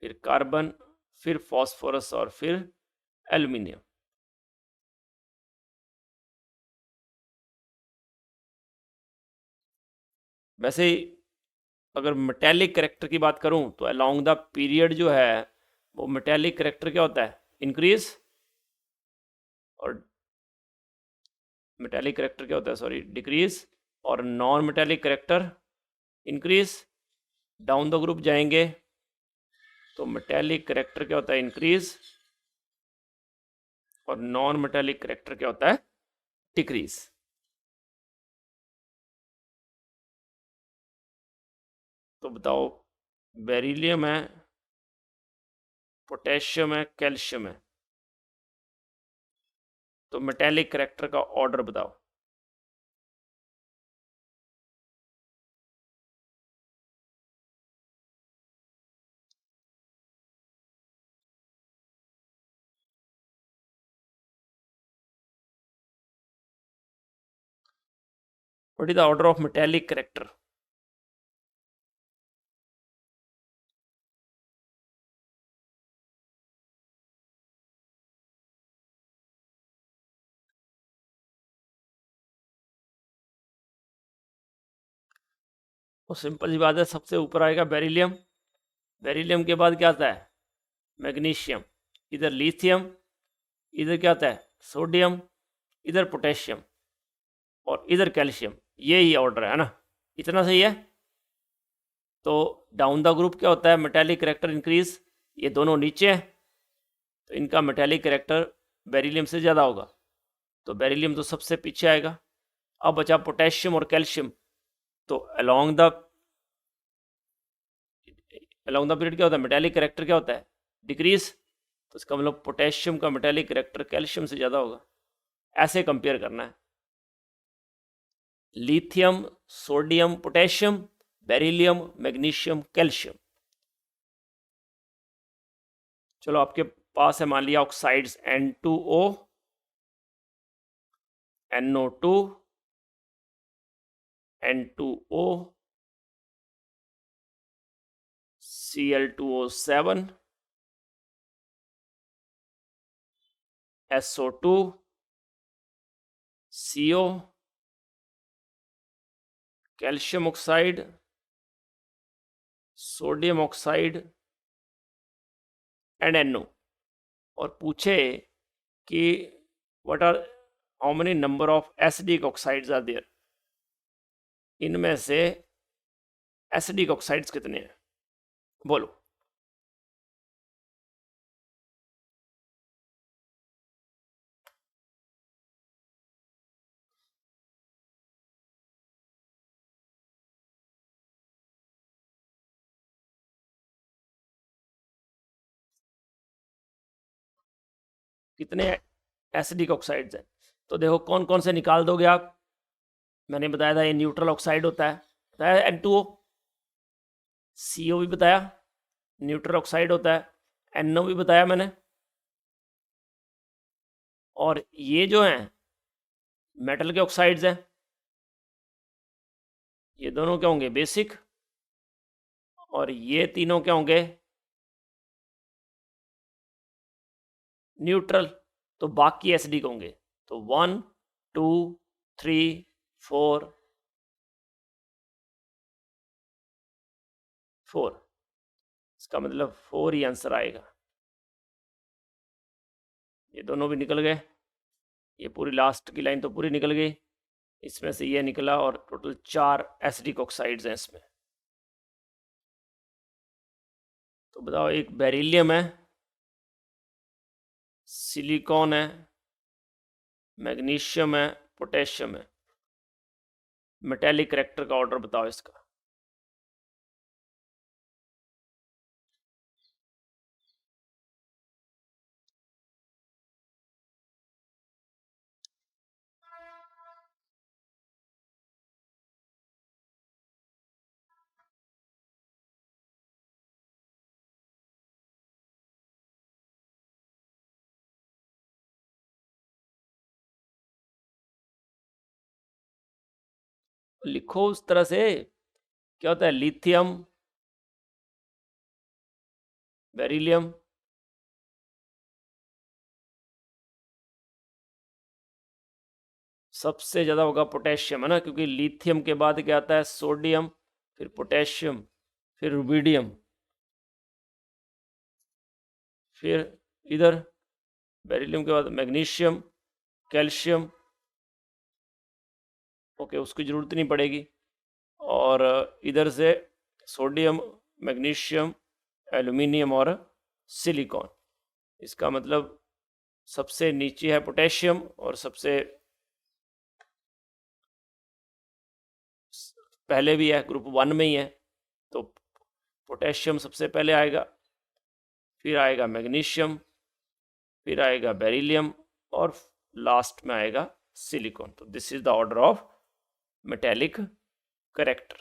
फिर कार्बन, फिर फॉस्फोरस और फिर एल्यूमिनियम। वैसे ही अगर मेटेलिक करेक्टर की बात करूं तो अलोंग द पीरियड जो है वो मेटेलिक करेक्टर क्या होता है? इंक्रीज। और मेटेलिक करेक्टर क्या होता है? Sorry, decrease. और non metallic character increase. Down the group जाएंगे तो मेटेलिक करेक्टर क्या होता है? इंक्रीज। और नॉन मेटेलिक करेक्टर क्या होता है? डिक्रीज। तो बताओ, बेरिलियम है, पोटेशियम है, कैल्शियम है, तो मेटेलिक करेक्टर का ऑर्डर बताओ। What is the order of metallic character? वो सिंपल सी बात है, सबसे ऊपर आएगा बेरिलियम। बेरिलियम के बाद क्या आता है? मैग्नीशियम। इधर लिथियम, इधर क्या आता है? सोडियम, इधर पोटेशियम, और इधर कैल्शियम। ये ही ऑर्डर है ना, इतना सही है। तो डाउन द ग्रुप क्या होता है? Metallic character increase. ये दोनों नीचे हैं तो इनका मेटेलिक करेक्टर बेरिलियम से ज़्यादा होगा, तो बेरिलियम तो सबसे पीछे आएगा। अब बचा पोटेशियम और कैल्शियम। तो अलोंग द पीरियड क्या होता है? मेटेलिक करेक्टर क्या होता है? डिक्रीज। तो इसका मतलब पोटेशियम का मेटेलिक करेक्टर कैल्शियम से ज़्यादा होगा। ऐसे कंपेयर करना है, lithium, sodium, potassium, beryllium, magnesium, calcium. चलो आपके पास है मान लिया oxides N2O, NO2, N2O, Cl2O7, SO2, CO, calcium oxide, sodium oxide and NO। और पूछे कि what are how many number of acidic oxides are there, इनमें से एसिडिक ऑक्साइड्स कितने हैं, बोलो। कितने एसिडिक ऑक्साइड्स हैं? तो देखो कौन कौन से निकाल दोगे आप। मैंने बताया था ये न्यूट्रल ऑक्साइड होता है, बताया N2O। CO भी बताया न्यूट्रल ऑक्साइड होता है, NO भी बताया मैंने। और ये जो हैं मेटल के ऑक्साइड्स हैं, ये दोनों क्या होंगे, बेसिक। और ये तीनों क्या होंगे, न्यूट्रल। तो बाकी एसिडिक होंगे। तो 1 2 3 4 4, इसका मतलब 4 ही आंसर आएगा। ये दोनों भी निकल गए, ये पूरी लास्ट की लाइन तो पूरी निकल गई, इसमें से ये निकला, और टोटल 4 एसिडिक ऑक्साइड्स हैं इसमें। तो बताओ, एक बेरिलियम है, सिलिकॉन है, मैग्नीशियम है, पोटेशियम है। मेटेलिक कैरेक्टर का ऑर्डर बताओ इसका। लिखो उस तरह से। क्या होता है, लिथियम, बेरिलियम, सबसे ज़्यादा होगा पोटेशियम, है ना, क्योंकि लिथियम के बाद क्या आता है, सोडियम, फिर पोटेशियम, फिर रुबिडियम, फिर इधर बेरिलियम के बाद मैग्नीशियम, कैल्शियम। ओके, उसकी ज़रूरत नहीं पड़ेगी। और इधर से सोडियम, मैग्नीशियम, एल्यूमिनियम और सिलिकॉन। इसका मतलब सबसे नीचे है पोटेशियम और सबसे पहले भी है, ग्रुप 1 में ही है। तो पोटेशियम सबसे पहले आएगा, फिर आएगा मैग्नीशियम, फिर आएगा बेरिलियम, और लास्ट में आएगा सिलिकॉन। तो this is the order of metallic character.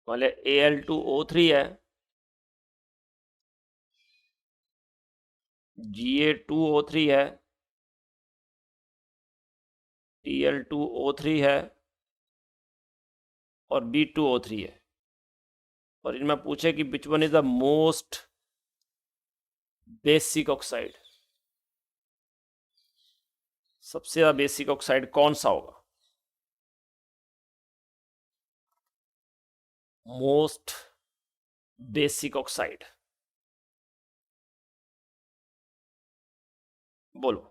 मान Al2O3 है, Ga2O3 है, Tl2O3 है, और B2O3 है। और इनमें पूछे कि which one is the most basic oxide, सबसे ज्यादा बेसिक ऑक्साइड कौन सा होगा। मोस्ट बेसिक ऑक्साइड, बोलो।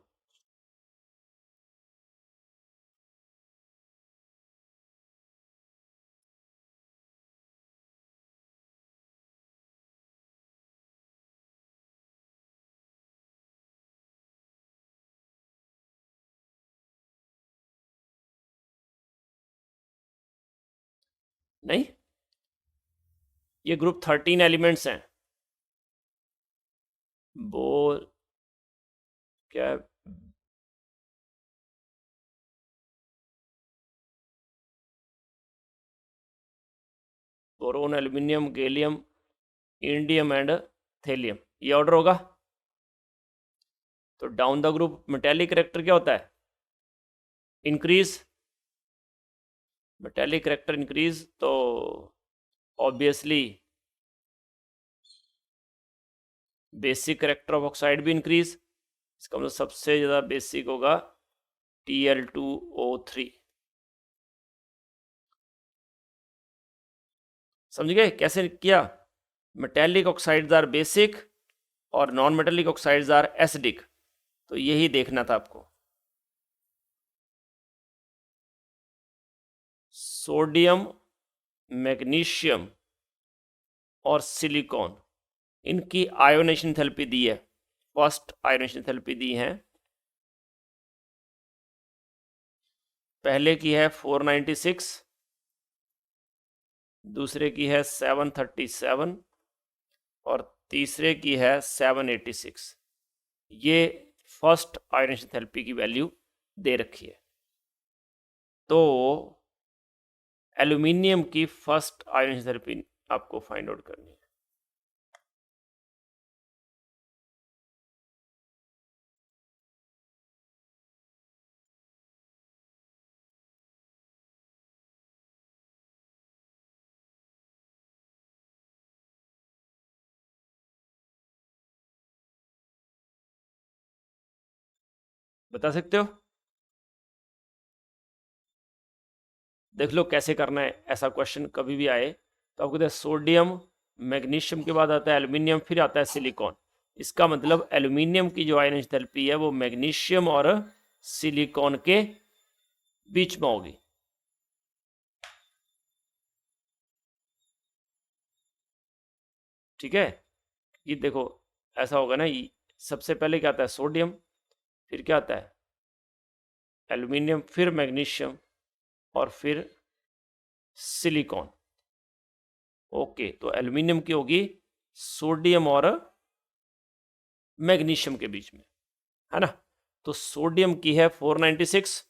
नहीं, ये ग्रुप 13 एलिमेंट्स हैं। क्या है? Boron, aluminium, gallium, indium and thallium, ये ऑर्डर होगा। तो down the group metallic character क्या होता है? इंक्रीज। मेटेलिक करेक्टर इंक्रीज, तो obviously basic character of oxide भी इंक्रीज। इसका मतलब सबसे ज़्यादा बेसिक होगा Tl2O3। समझ गए कैसे किया? मेटेलिक ऑक्साइड्स आर बेसिक और non metallic oxides are acidic. तो यही देखना था आपको। सोडियम, मैग्नीशियम और सिलिकॉन, इनकी आयोनेशन एंथैल्पी दी है। फर्स्ट आयोनेशन एंथैल्पी दी है, पहले की है 496, दूसरे की है 737 और तीसरे की है 786। ये फर्स्ट आयोनेशन एंथैल्पी की वैल्यू दे रखी है। तो एल्यूमिनियम की फर्स्ट आयोनेशन एंथैल्पी आपको फाइंड आउट करनी है। बता सकते हो? देख लो कैसे करना है। ऐसा क्वेश्चन कभी भी आए तो आपको सोडियम, मैग्नीशियम के बाद आता है एल्यूमिनियम, फिर आता है सिलिकॉन। इसका मतलब एल्यूमिनियम की जो आयन एंथैल्पी है वो मैग्नीशियम और सिलिकॉन के बीच में होगी। ठीक है, ये देखो ऐसा होगा ना, सबसे पहले क्या आता है? सोडियम, फिर क्या आता है? एल्यूमिनियम, फिर मैग्नीशियम और फिर सिलिकॉन। ओके, तो एल्यूमिनियम की होगी सोडियम और मैग्नीशियम के बीच में, है ना। तो सोडियम की है 496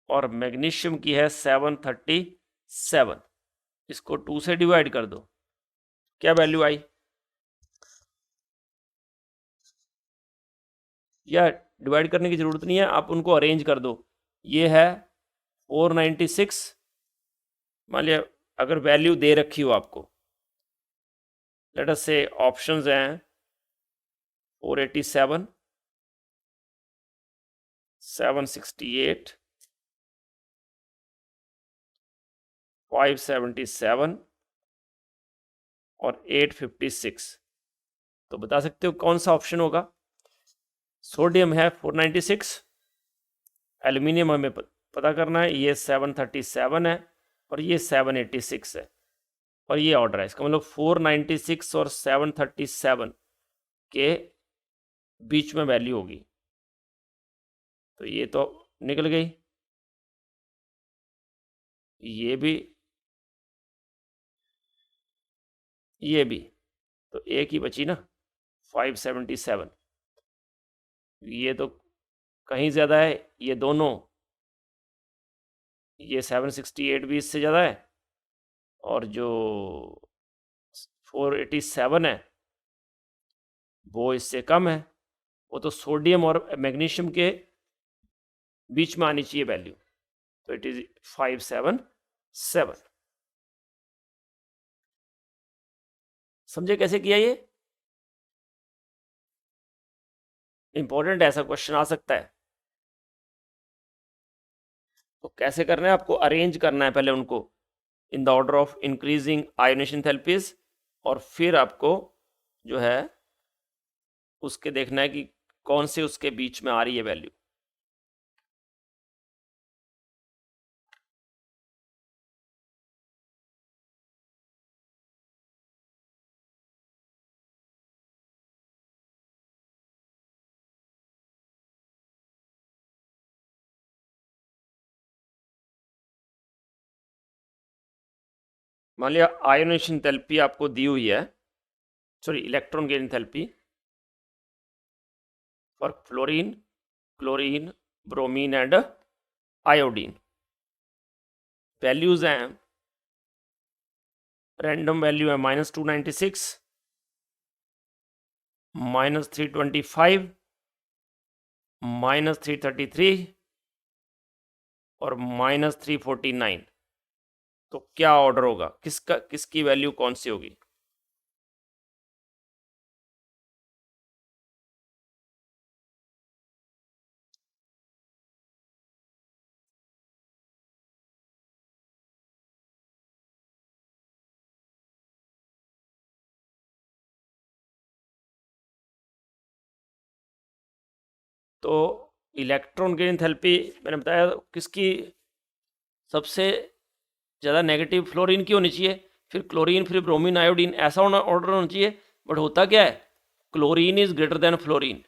और मैग्नीशियम की है 737। इसको 2 से डिवाइड कर दो, क्या वैल्यू आई? या डिवाइड करने की जरूरत नहीं है, आप उनको अरेंज कर दो। ये है 496, मान लिया अगर वैल्यू दे रखी हो आपको, लेट अस से ऑप्शंस हैं 487, 768, 577 और 856। तो बता सकते हो कौन सा ऑप्शन होगा? सोडियम है 496, एल्यूमिनियम हमें पता करना है, ये 737 है और ये 786 है, और ये ऑर्डर है। इसका मतलब 496 और 737 के बीच में वैल्यू होगी। तो ये तो निकल गई, ये भी, ये भी, तो एक ही बची ना 577। ये तो कहीं ज़्यादा है, ये दोनों, ये 768 भी इससे ज़्यादा है और जो 487 है वो इससे कम है। वो तो सोडियम और मैग्नीशियम के बीच में आनी चाहिए वैल्यू, तो इट इज 577। समझे कैसे किया? ये इंपॉर्टेंट ऐसा क्वेश्चन आ सकता है। तो कैसे करना है? आपको अरेंज करना है पहले उनको in the order of increasing ionisation therapies, और फिर आपको जो है उसके देखना है कि कौन से उसके बीच में आ रही है वैल्यू। मान लिया आयोनेशन एंथैल्पी आपको दी हुई है, sorry electron gain enthalpy for fluorine, chlorine, bromine and iodine. Values हैं, रैंडम वैल्यू है -296, -325, -333 और -349। तो क्या ऑर्डर होगा, किसकी वैल्यू कौन सी होगी? तो इलेक्ट्रॉन गेन एंथैल्पी मैंने बताया किसकी सबसे ज़्यादा नेगेटिव, फ्लोरीन की होनी चाहिए, फिर क्लोरीन, फिर ब्रोमीन, आयोडीन, ऐसा होना ऑर्डर होना चाहिए। बट होता क्या है, chlorine is greater than fluorine.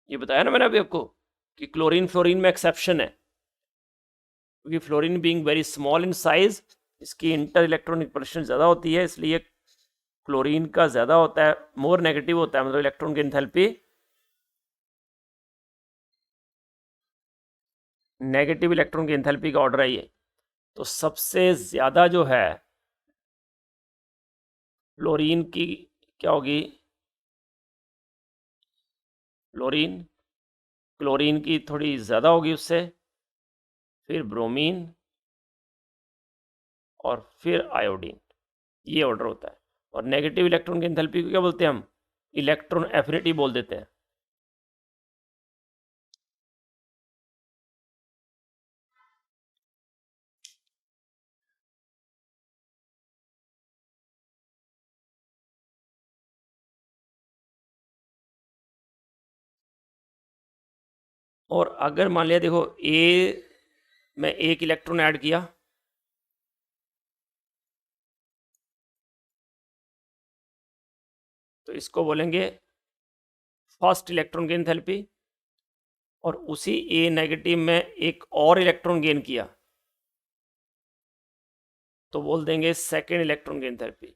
ये बताया ना मैंने अभी आपको कि क्लोरीन फ्लोरीन में एक्सेप्शन है, क्योंकि fluorine being very small in size, इसकी इंटर इलेक्ट्रॉनिक पोजीशन ज़्यादा होती है, इसलिए क्लोरीन का ज़्यादा होता है, मोर नेगेटिव होता है, मतलब इलेक्ट्रॉन की एंथैल्पी नेगेटिव इलेक्ट्रॉन की एंथैल्पी का ऑर्डर है ये। तो सबसे ज़्यादा जो है फ्लोरीन की क्या होगी, फ्लोरीन, क्लोरीन की थोड़ी ज़्यादा होगी उससे, फिर ब्रोमीन और फिर आयोडीन, ये ऑर्डर होता है। और नेगेटिव इलेक्ट्रॉन की एंथैल्पी को क्या बोलते हैं हम, इलेक्ट्रॉन एफिनिटी बोल देते हैं। और अगर मान लिया देखो ए में एक इलेक्ट्रॉन ऐड किया, तो इसको बोलेंगे फर्स्ट इलेक्ट्रॉन गेन एंथैल्पी। और उसी ए नेगेटिव में एक और इलेक्ट्रॉन गेन किया तो बोल देंगे सेकेंड इलेक्ट्रॉन गेन एंथैल्पी।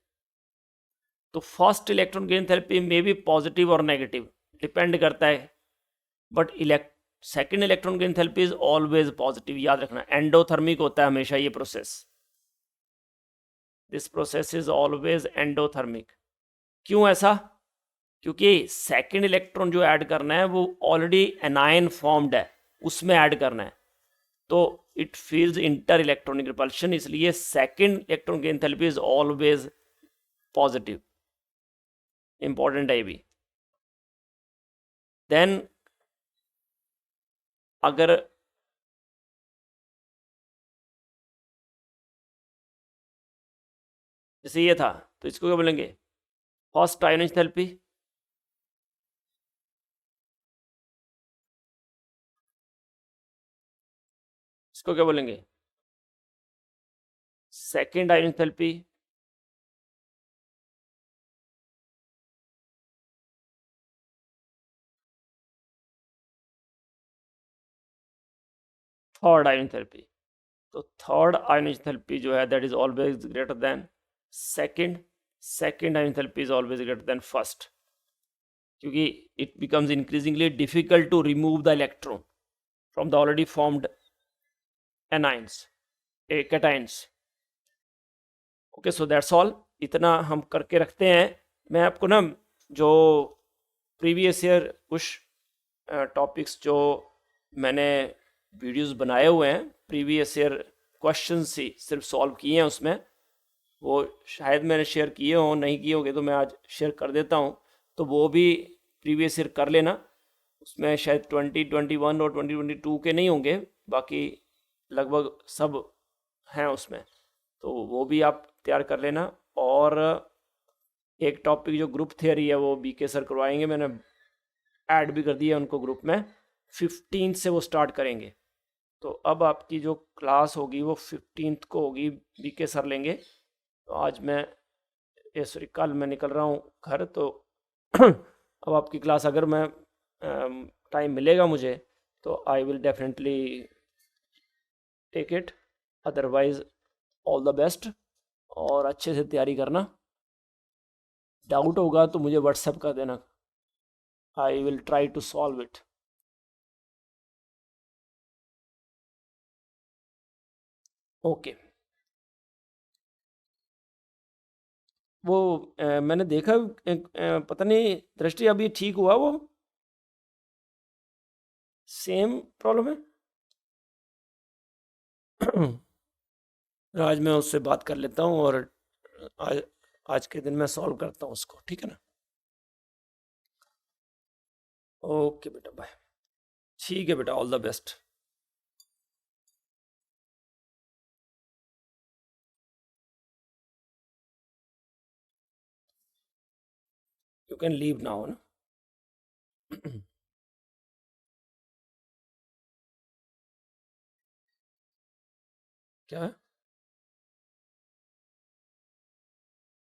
तो फर्स्ट इलेक्ट्रॉन गेन एंथैल्पी में भी पॉजिटिव और नेगेटिव डिपेंड करता है, but second electron gain enthalpy is always positive, याद रखना। एंडोथर्मिक होता है हमेशा ये process, this process is always endothermic. क्यों ऐसा, क्योंकि सेकेंड इलेक्ट्रॉन जो ऐड करना है वो ऑलरेडी एनायन फॉर्म्ड है, उसमें ऐड करना है, तो it feels inter electronic repulsion, इसलिए सेकेंड इलेक्ट्रॉन की enthalpy is always positive. Important है ये भी। देन अगर जैसे ये था तो इसको क्या बोलेंगे, फर्स्ट आयन एंथैल्पी। इसको क्या बोलेंगे, second ion enthalpy. Third ion enthalpy. तो थर्ड आयन एंथैल्पी जो है that is always greater than second, second ion enthalpy is always greater than first, क्योंकि it becomes increasingly difficult to remove the electron from the already formed anions, cations. Okay, so that's all, इतना हम करके रखते हैं। मैं आपको ना जो प्रीवियस ईयर कुछ टॉपिक्स जो मैंने वीडियोस बनाए हुए हैं, प्रीवियस ईयर क्वेश्चन से सिर्फ सॉल्व किए हैं उसमें, वो शायद मैंने शेयर किए हों, नहीं किए होंगे तो मैं आज शेयर कर देता हूँ, तो वो भी प्रीवियस ईयर कर लेना। उसमें शायद 2021 और 2022 के नहीं होंगे, बाकी लगभग सब हैं उसमें, तो वो भी आप तैयार कर लेना। और एक टॉपिक जो ग्रुप थियरी है वो बीके सर करवाएंगे, मैंने ऐड भी कर दिया उनको ग्रुप में, 15 से वो स्टार्ट करेंगे। तो अब आपकी जो क्लास होगी वो 15 को होगी, बीके सर लेंगे। तो आज मैं सॉरी कल मैं निकल रहा हूँ घर, तो अब आपकी क्लास अगर मैं टाइम मिलेगा मुझे तो I will definitely take it, otherwise all the best और अच्छे से तैयारी करना। डाउट होगा तो मुझे व्हाट्सएप कर देना, I will try to solve it. Okay. वो मैंने देखा पता नहीं दृष्टि अभी ठीक हुआ वो, सेम प्रॉब्लम है। आज मैं उससे बात कर लेता हूँ और आज आज के दिन मैं सॉल्व करता हूँ उसको, ठीक है ना। ओके बेटा, बाय। ठीक है बेटा, all the best. You can leave now ना। क्या है?